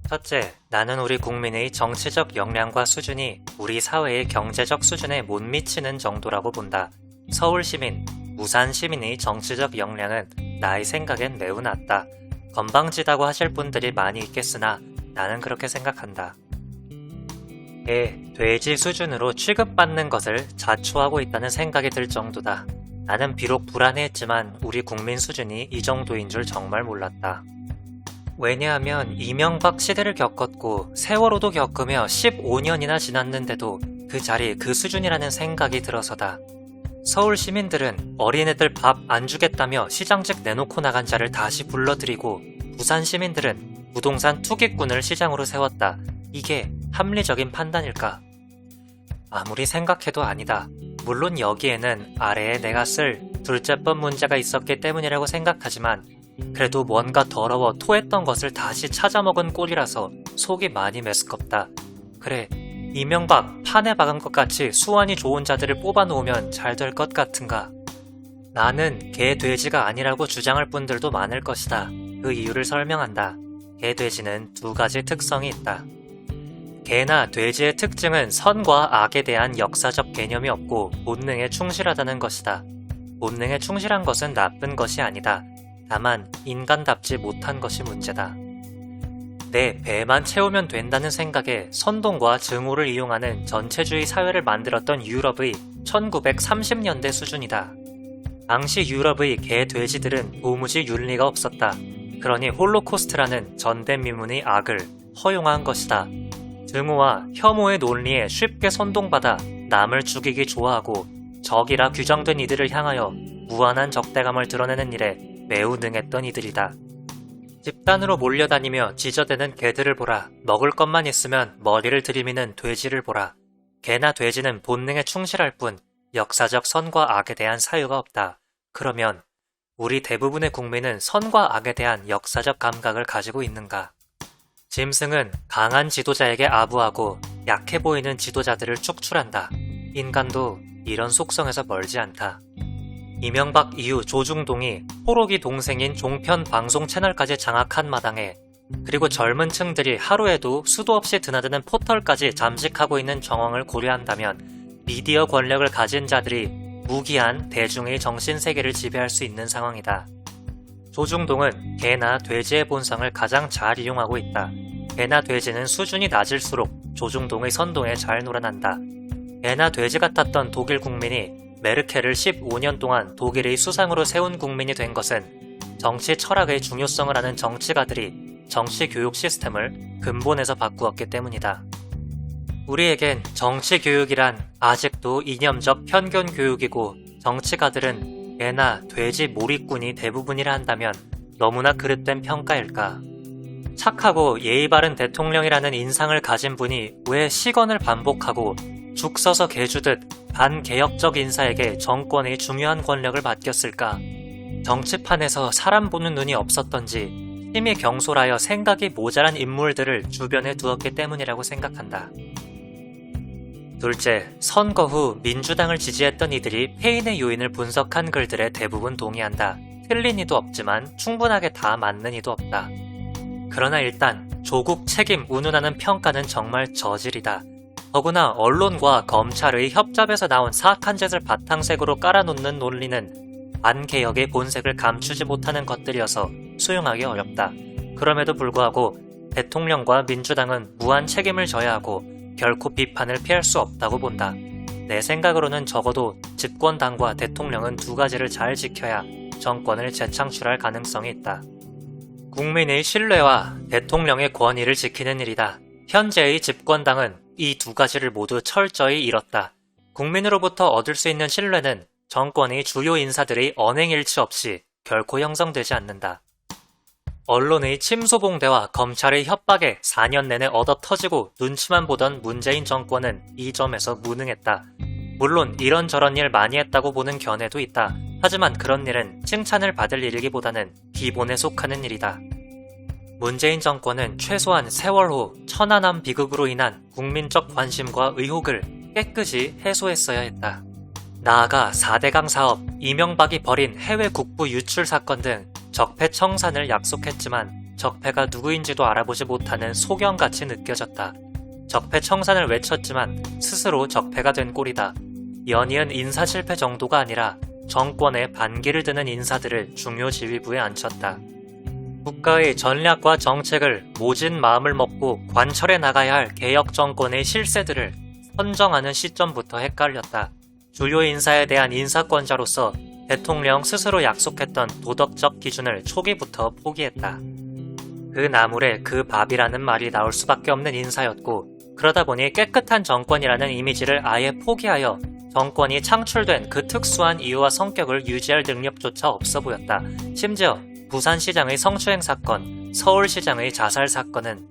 첫째, 나는 우리 국민의 정치적 역량과 수준이 우리 사회의 경제적 수준에 못 미치는 정도라고 본다. 서울 시민, 부산 시민의 정치적 역량은 나의 생각엔 매우 낮다. 건방지다고 하실 분들이 많이 있겠으나 나는 그렇게 생각한다. 돼지 수준으로 취급받는 것을 자초하고 있다는 생각이 들 정도다. 나는 비록 불안해했지만 우리 국민 수준이 이 정도인 줄 정말 몰랐다. 왜냐하면 이명박 시대를 겪었고 세월호도 겪으며 15년이나 지났는데도 그 자리 그 수준이라는 생각이 들어서다. 서울 시민들은 어린애들 밥 안 주겠다며 시장직 내놓고 나간 자를 다시 불러들이고 부산 시민들은 부동산 투기꾼을 시장으로 세웠다. 이게 합리적인 판단일까? 아무리 생각해도 아니다. 물론 여기에는 아래에 내가 쓸 둘째법 문제가 있었기 때문이라고 생각하지만 그래도 뭔가 더러워 토했던 것을 다시 찾아먹은 꼴이라서 속이 많이 메스껍다. 그래, 이명박 판에 박은 것 같이 수완이 좋은 자들을 뽑아놓으면 잘 될 것 같은가? 나는 개 돼지가 아니라고 주장할 분들도 많을 것이다. 그 이유를 설명한다. 개 돼지는 두 가지 특성이 있다. 개나 돼지의 특징은 선과 악에 대한 역사적 개념이 없고 본능에 충실하다는 것이다. 본능에 충실한 것은 나쁜 것이 아니다. 다만 인간답지 못한 것이 문제다. 내 배만 채우면 된다는 생각에 선동과 증오를 이용하는 전체주의 사회를 만들었던 유럽의 1930년대 수준이다. 당시 유럽의 개 돼지들은 도무지 윤리가 없었다. 그러니 홀로코스트라는 전대미문의 악을 허용한 것이다. 증오와 혐오의 논리에 쉽게 선동받아 남을 죽이기 좋아하고 적이라 규정된 이들을 향하여 무한한 적대감을 드러내는 일에 매우 능했던 이들이다. 집단으로 몰려다니며 지저대는 개들을 보라. 먹을 것만 있으면 머리를 들이미는 돼지를 보라. 개나 돼지는 본능에 충실할 뿐 역사적 선과 악에 대한 사유가 없다. 그러면 우리 대부분의 국민은 선과 악에 대한 역사적 감각을 가지고 있는가? 짐승은 강한 지도자에게 아부하고 약해 보이는 지도자들을 축출한다. 인간도 이런 속성에서 멀지 않다. 이명박 이후 조중동이 호록이 동생인 종편 방송 채널까지 장악한 마당에 그리고 젊은 층들이 하루에도 수도 없이 드나드는 포털까지 잠식하고 있는 정황을 고려한다면 미디어 권력을 가진 자들이 무기한 대중의 정신세계를 지배할 수 있는 상황이다. 조중동은 개나 돼지의 본성을 가장 잘 이용하고 있다. 개나 돼지는 수준이 낮을수록 조중동의 선동에 잘 놀아난다. 개나 돼지 같았던 독일 국민이 메르켈을 15년 동안 독일의 수상으로 세운 국민이 된 것은 정치 철학의 중요성을 아는 정치가들이 정치 교육 시스템을 근본에서 바꾸었기 때문이다. 우리에겐 정치 교육이란 아직도 이념적 편견 교육이고 정치가들은 개나 돼지 몰입꾼이 대부분이라 한다면 너무나 그릇된 평가일까? 착하고 예의 바른 대통령이라는 인상을 가진 분이 왜 시건을 반복하고 죽 서서 개주듯 반개혁적 인사에게 정권의 중요한 권력을 맡겼을까? 정치판에서 사람 보는 눈이 없었던지 힘이 경솔하여 생각이 모자란 인물들을 주변에 두었기 때문이라고 생각한다. 둘째, 선거 후 민주당을 지지했던 이들이 패인의 요인을 분석한 글들에 대부분 동의한다. 틀린 이도 없지만 충분하게 다 맞는 이도 없다. 그러나 일단 조국 책임 운운하는 평가는 정말 저질이다. 더구나 언론과 검찰의 협잡에서 나온 사악한 짓을 바탕색으로 깔아놓는 논리는 반개혁의 본색을 감추지 못하는 것들이어서 수용하기 어렵다. 그럼에도 불구하고 대통령과 민주당은 무한 책임을 져야 하고 결코 비판을 피할 수 없다고 본다. 내 생각으로는 적어도 집권당과 대통령은 두 가지를 잘 지켜야 정권을 재창출할 가능성이 있다. 국민의 신뢰와 대통령의 권위를 지키는 일이다. 현재의 집권당은 이 두 가지를 모두 철저히 잃었다. 국민으로부터 얻을 수 있는 신뢰는 정권의 주요 인사들의 언행일치 없이 결코 형성되지 않는다. 언론의 침소봉대와 검찰의 협박에 4년 내내 얻어터지고 눈치만 보던 문재인 정권은 이 점에서 무능했다. 물론 이런저런 일 많이 했다고 보는 견해도 있다. 하지만 그런 일은 칭찬을 받을 일이기보다는 기본에 속하는 일이다. 문재인 정권은 최소한 세월호, 천안함 비극으로 인한 국민적 관심과 의혹을 깨끗이 해소했어야 했다. 나아가 4대강 사업, 이명박이 벌인 해외 국부 유출 사건 등 적폐 청산을 약속했지만 적폐가 누구인지도 알아보지 못하는 소경같이 느껴졌다. 적폐 청산을 외쳤지만 스스로 적폐가 된 꼴이다. 연이은 인사 실패 정도가 아니라 정권에 반기를 드는 인사들을 중요 지휘부에 앉혔다. 국가의 전략과 정책을 모진 마음을 먹고 관철해 나가야 할 개혁 정권의 실세들을 선정하는 시점부터 헷갈렸다. 주요 인사에 대한 인사권자로서 대통령 스스로 약속했던 도덕적 기준을 초기부터 포기했다. 그 나물에 그 밥이라는 말이 나올 수밖에 없는 인사였고, 그러다 보니 깨끗한 정권이라는 이미지를 아예 포기하여 정권이 창출된 그 특수한 이유와 성격을 유지할 능력조차 없어 보였다. 심지어 부산시장의 성추행 사건, 서울시장의 자살 사건은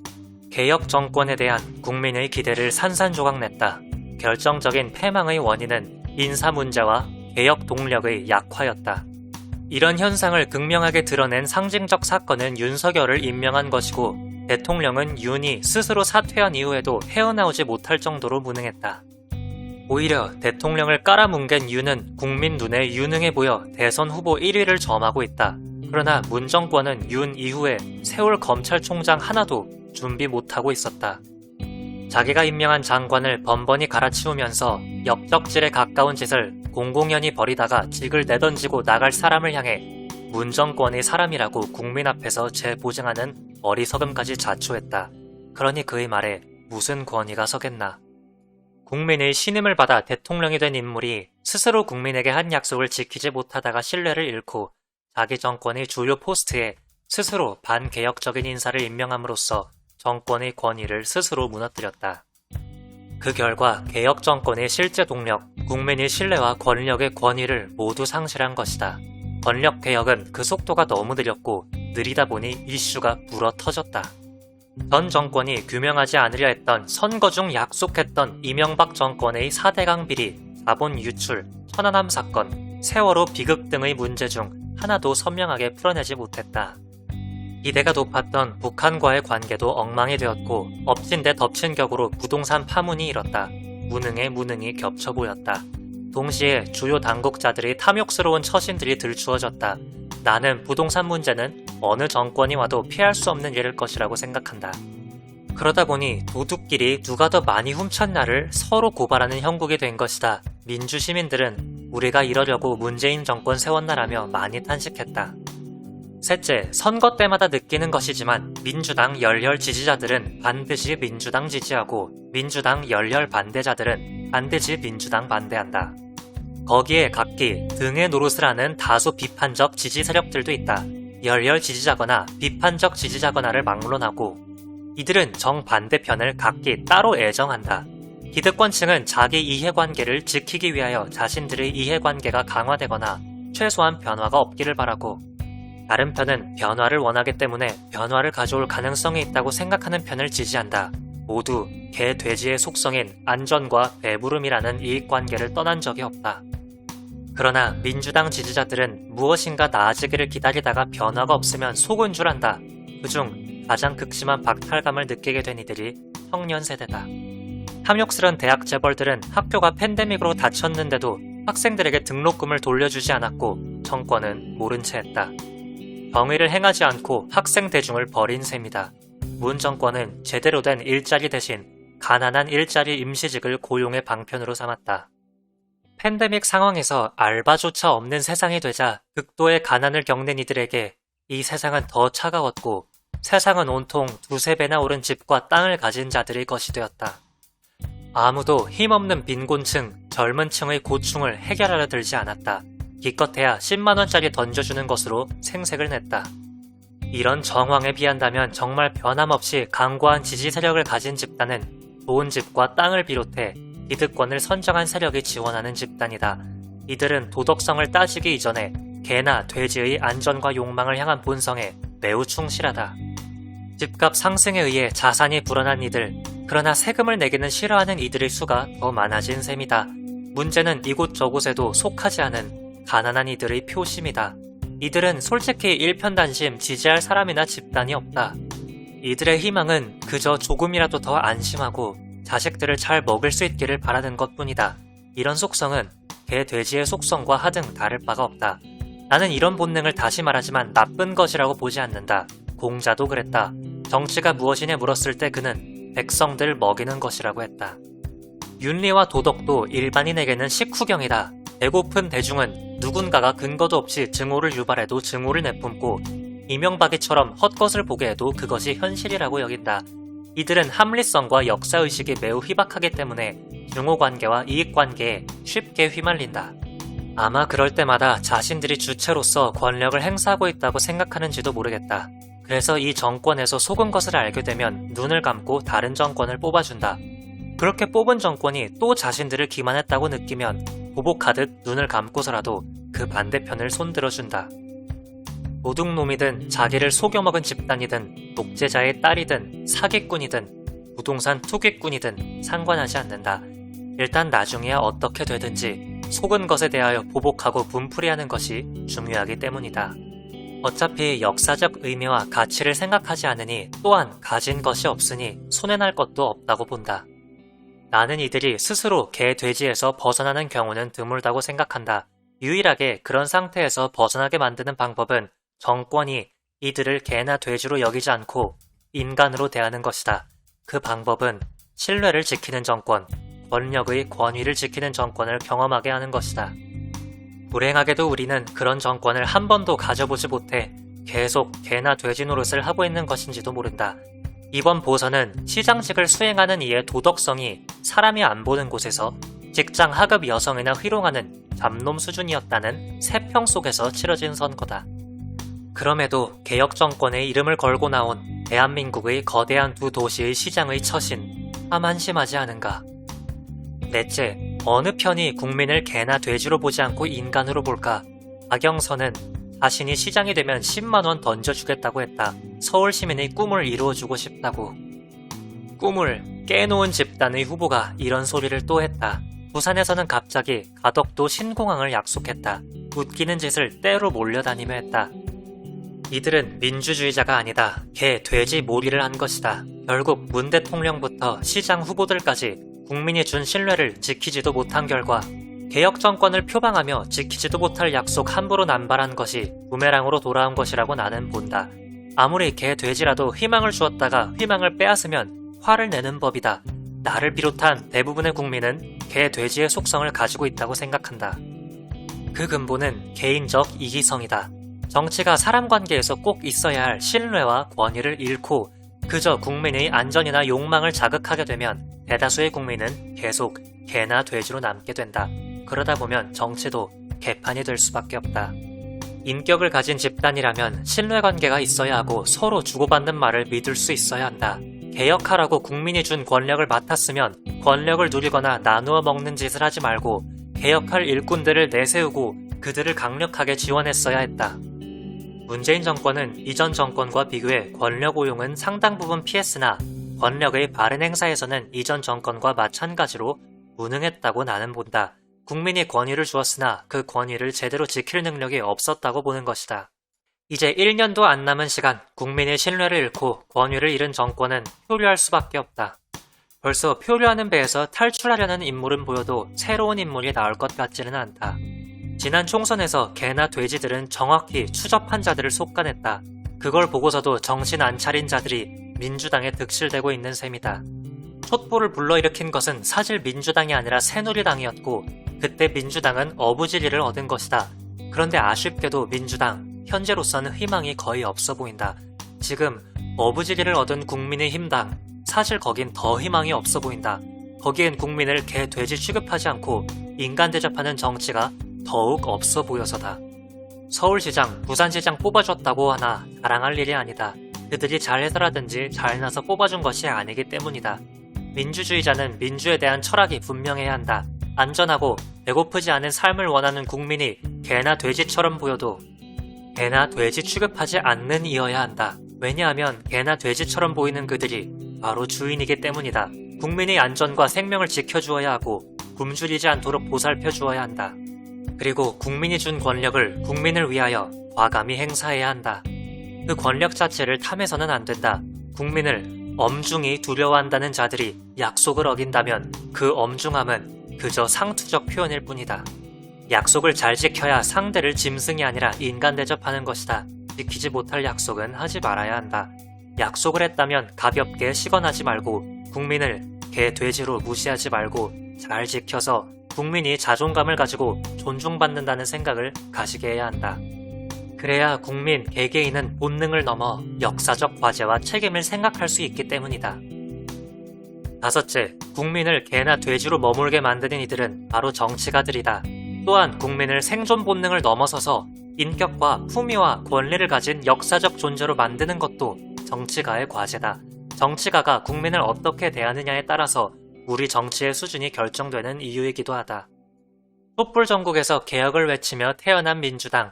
개혁 정권에 대한 국민의 기대를 산산조각냈다. 결정적인 패망의 원인은 인사 문제와 개혁 동력의 약화였다. 이런 현상을 극명하게 드러낸 상징적 사건은 윤석열을 임명한 것이고, 대통령은 윤이 스스로 사퇴한 이후에도 헤어나오지 못할 정도로 무능했다. 오히려 대통령을 깔아뭉갠 윤은 국민 눈에 유능해 보여 대선 후보 1위를 점하고 있다. 그러나 문 정권은 윤 이후에 세울 검찰총장 하나도 준비 못하고 있었다. 자기가 임명한 장관을 번번이 갈아치우면서 역적질에 가까운 짓을 공공연히 벌이다가 직을 내던지고 나갈 사람을 향해 문 정권의 사람이라고 국민 앞에서 재보증하는 어리석음까지 자초했다. 그러니 그의 말에 무슨 권위가 서겠나. 국민의 신임을 받아 대통령이 된 인물이 스스로 국민에게 한 약속을 지키지 못하다가 신뢰를 잃고 자기 정권의 주요 포스트에 스스로 반개혁적인 인사를 임명함으로써 정권의 권위를 스스로 무너뜨렸다. 그 결과 개혁 정권의 실제 동력, 국민의 신뢰와 권력의 권위를 모두 상실한 것이다. 권력 개혁은 그 속도가 너무 느렸고 느리다 보니 이슈가 불어 터졌다. 전 정권이 규명하지 않으려 했던 선거 중 약속했던 이명박 정권의 4대강 비리, 자본 유출, 천안함 사건, 세월호 비극 등의 문제 중 하나도 선명하게 풀어내지 못했다. 기대가 높았던 북한과의 관계도 엉망이 되었고 엎친 데 덮친 격으로 부동산 파문이 일었다. 무능에 무능이 겹쳐 보였다. 동시에 주요 당국자들이 탐욕스러운 처신들이 들추어졌다. 나는 부동산 문제는 어느 정권이 와도 피할 수 없는 일일 것이라고 생각한다. 그러다 보니 도둑끼리 누가 더 많이 훔쳤나를 서로 고발하는 형국이 된 것이다. 민주 시민들은 우리가 이러려고 문재인 정권 세웠나라며 많이 탄식했다. 셋째, 선거 때마다 느끼는 것이지만 민주당 열혈 지지자들은 반드시 민주당 지지하고 민주당 열혈 반대자들은 반드시 민주당 반대한다. 거기에 각기 등의 노릇을 하는 다소 비판적 지지 세력들도 있다. 열혈 지지자거나 비판적 지지자거나를 막론하고 이들은 정반대편을 각기 따로 애정한다. 기득권층은 자기 이해관계를 지키기 위하여 자신들의 이해관계가 강화되거나 최소한 변화가 없기를 바라고, 다른 편은 변화를 원하기 때문에 변화를 가져올 가능성이 있다고 생각하는 편을 지지한다. 모두 개, 돼지의 속성인 안전과 배부름이라는 이익관계를 떠난 적이 없다. 그러나 민주당 지지자들은 무엇인가 나아지기를 기다리다가 변화가 없으면 속은 줄 안다. 그중 가장 극심한 박탈감을 느끼게 된 이들이 청년 세대다. 탐욕스런 대학 재벌들은 학교가 팬데믹으로 닫혔는데도 학생들에게 등록금을 돌려주지 않았고 정권은 모른 채 했다. 정의를 행하지 않고 학생 대중을 버린 셈이다. 문 정권은 제대로 된 일자리 대신 가난한 일자리 임시직을 고용의 방편으로 삼았다. 팬데믹 상황에서 알바조차 없는 세상이 되자 극도의 가난을 겪는 이들에게 이 세상은 더 차가웠고 세상은 온통 두세 배나 오른 집과 땅을 가진 자들의 것이 되었다. 아무도 힘없는 빈곤층, 젊은 층의 고충을 해결하려 들지 않았다. 기껏해야 10만원짜리 던져주는 것으로 생색을 냈다. 이런 정황에 비한다면 정말 변함없이 강고한 지지 세력을 가진 집단은 좋은 집과 땅을 비롯해 기득권을 선정한 세력이 지원하는 집단이다. 이들은 도덕성을 따지기 이전에 개나 돼지의 안전과 욕망을 향한 본성에 매우 충실하다. 집값 상승에 의해 자산이 불어난 이들, 그러나 세금을 내기는 싫어하는 이들의 수가 더 많아진 셈이다. 문제는 이곳저곳에도 속하지 않은 가난한 이들의 표심이다. 이들은 솔직히 일편단심 지지할 사람이나 집단이 없다. 이들의 희망은 그저 조금이라도 더 안심하고 자식들을 잘 먹을 수 있기를 바라는 것뿐이다. 이런 속성은 개, 돼지의 속성과 하등 다를 바가 없다. 나는 이런 본능을 다시 말하지만 나쁜 것이라고 보지 않는다. 공자도 그랬다. 정치가 무엇이냐 물었을 때 그는 백성들 먹이는 것이라고 했다. 윤리와 도덕도 일반인에게는 식후경이다. 배고픈 대중은 누군가가 근거도 없이 증오를 유발해도 증오를 내뿜고 이명박이처럼 헛것을 보게 해도 그것이 현실이라고 여긴다. 이들은 합리성과 역사의식이 매우 희박하기 때문에 증오관계와 이익관계에 쉽게 휘말린다. 아마 그럴 때마다 자신들이 주체로서 권력을 행사하고 있다고 생각하는지도 모르겠다. 그래서 이 정권에서 속은 것을 알게 되면 눈을 감고 다른 정권을 뽑아준다. 그렇게 뽑은 정권이 또 자신들을 기만했다고 느끼면 보복하듯 눈을 감고서라도 그 반대편을 손들어준다. 도둑놈이든 자기를 속여먹은 집단이든 독재자의 딸이든 사기꾼이든 부동산 투기꾼이든 상관하지 않는다. 일단 나중에야 어떻게 되든지 속은 것에 대하여 보복하고 분풀이하는 것이 중요하기 때문이다. 어차피 역사적 의미와 가치를 생각하지 않으니 또한 가진 것이 없으니 손해날 것도 없다고 본다. 나는 이들이 스스로 개, 돼지에서 벗어나는 경우는 드물다고 생각한다. 유일하게 그런 상태에서 벗어나게 만드는 방법은 정권이 이들을 개나 돼지로 여기지 않고 인간으로 대하는 것이다. 그 방법은 신뢰를 지키는 정권, 권력의 권위를 지키는 정권을 경험하게 하는 것이다. 불행하게도 우리는 그런 정권을 한 번도 가져보지 못해 계속 개나 돼지 노릇을 하고 있는 것인지도 모른다. 이번 보선은 시장직을 수행하는 이의 도덕성이 사람이 안 보는 곳에서 직장 하급 여성이나 희롱하는 잡놈 수준이었다는 세평 속에서 치러진 선거다. 그럼에도 개혁 정권의 이름을 걸고 나온 대한민국의 거대한 두 도시의 시장의 처신, 참 한심하지 않은가. 넷째, 어느 편이 국민을 개나 돼지로 보지 않고 인간으로 볼까? 박영선은 자신이 시장이 되면 10만원 던져주겠다고 했다. 서울 시민의 꿈을 이루어주고 싶다고. 꿈을 깨놓은 집단의 후보가 이런 소리를 또 했다. 부산에서는 갑자기 가덕도 신공항을 약속했다. 웃기는 짓을 때로 몰려다니며 했다. 이들은 민주주의자가 아니다. 개, 돼지 몰이를 한 것이다. 결국 문 대통령부터 시장 후보들까지 국민이 준 신뢰를 지키지도 못한 결과 개혁 정권을 표방하며 지키지도 못할 약속 함부로 남발한 것이 부메랑으로 돌아온 것이라고 나는 본다. 아무리 개, 돼지라도 희망을 주었다가 희망을 빼앗으면 화를 내는 법이다. 나를 비롯한 대부분의 국민은 개, 돼지의 속성을 가지고 있다고 생각한다. 그 근본은 개인적 이기성이다. 정치가 사람 관계에서 꼭 있어야 할 신뢰와 권위를 잃고 그저 국민의 안전이나 욕망을 자극하게 되면 대다수의 국민은 계속 개나 돼지로 남게 된다. 그러다 보면 정치도 개판이 될 수밖에 없다. 인격을 가진 집단이라면 신뢰관계가 있어야 하고 서로 주고받는 말을 믿을 수 있어야 한다. 개혁하라고 국민이 준 권력을 맡았으면 권력을 누리거나 나누어 먹는 짓을 하지 말고 개혁할 일꾼들을 내세우고 그들을 강력하게 지원했어야 했다. 문재인 정권은 이전 정권과 비교해 권력 오용은 상당 부분 피했으나 권력의 바른 행사에서는 이전 정권과 마찬가지로 무능했다고 나는 본다. 국민이 권위를 주었으나 그 권위를 제대로 지킬 능력이 없었다고 보는 것이다. 이제 1년도 안 남은 시간 국민의 신뢰를 잃고 권위를 잃은 정권은 표류할 수밖에 없다. 벌써 표류하는 배에서 탈출하려는 인물은 보여도 새로운 인물이 나올 것 같지는 않다. 지난 총선에서 개나 돼지들은 정확히 추접한 자들을 속간했다. 그걸 보고서도 정신 안 차린 자들이 민주당에 득실되고 있는 셈이다. 촛불을 불러일으킨 것은 사실 민주당이 아니라 새누리당이었고 그때 민주당은 어부지리를 얻은 것이다. 그런데 아쉽게도 민주당, 현재로서는 희망이 거의 없어 보인다. 지금 어부지리를 얻은 국민의힘당, 사실 거긴 더 희망이 없어 보인다. 거기엔 국민을 개, 돼지 취급하지 않고 인간 대접하는 정치가 더욱 없어 보여서다. 서울시장, 부산시장 뽑아줬다고 하나 자랑할 일이 아니다. 그들이 잘해서라든지 잘나서 뽑아준 것이 아니기 때문이다. 민주주의자는 민주에 대한 철학이 분명해야 한다. 안전하고 배고프지 않은 삶을 원하는 국민이 개나 돼지처럼 보여도 개나 돼지 취급하지 않는 이여야 한다. 왜냐하면 개나 돼지처럼 보이는 그들이 바로 주인이기 때문이다. 국민의 안전과 생명을 지켜주어야 하고 굶주리지 않도록 보살펴 주어야 한다. 그리고 국민이 준 권력을 국민을 위하여 과감히 행사해야 한다. 그 권력 자체를 탐해서는 안 된다. 국민을 엄중히 두려워한다는 자들이 약속을 어긴다면 그 엄중함은 그저 상투적 표현일 뿐이다. 약속을 잘 지켜야 상대를 짐승이 아니라 인간 대접하는 것이다. 지키지 못할 약속은 하지 말아야 한다. 약속을 했다면 가볍게 시건하지 말고 국민을 개, 돼지로 무시하지 말고 잘 지켜서 국민이 자존감을 가지고 존중받는다는 생각을 가지게 해야 한다. 그래야 국민 개개인은 본능을 넘어 역사적 과제와 책임을 생각할 수 있기 때문이다. 다섯째, 국민을 개나 돼지로 머물게 만드는 이들은 바로 정치가들이다. 또한 국민을 생존 본능을 넘어서서 인격과 품위와 권리를 가진 역사적 존재로 만드는 것도 정치가의 과제다. 정치가가 국민을 어떻게 대하느냐에 따라서 우리 정치의 수준이 결정되는 이유이기도 하다. 촛불 전국에서 개혁을 외치며 태어난 민주당.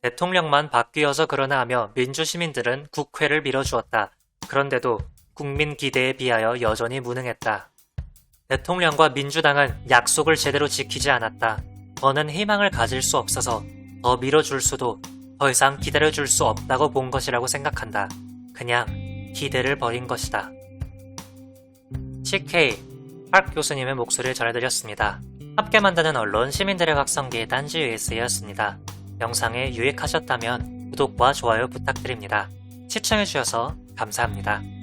대통령만 바뀌어서 그러나 하며 민주시민들은 국회를 밀어주었다. 그런데도 국민 기대에 비하여 여전히 무능했다. 대통령과 민주당은 약속을 제대로 지키지 않았다. 더는 희망을 가질 수 없어서 더 밀어줄 수도 더 이상 기다려줄 수 없다고 본 것이라고 생각한다. 그냥 기대를 버린 것이다. CK 박 교수님의 목소리를 전해드렸습니다. 함께 만드는 언론 시민들의 각성기 딴지 USA였습니다. 영상이 유익하셨다면 구독과 좋아요 부탁드립니다. 시청해주셔서 감사합니다.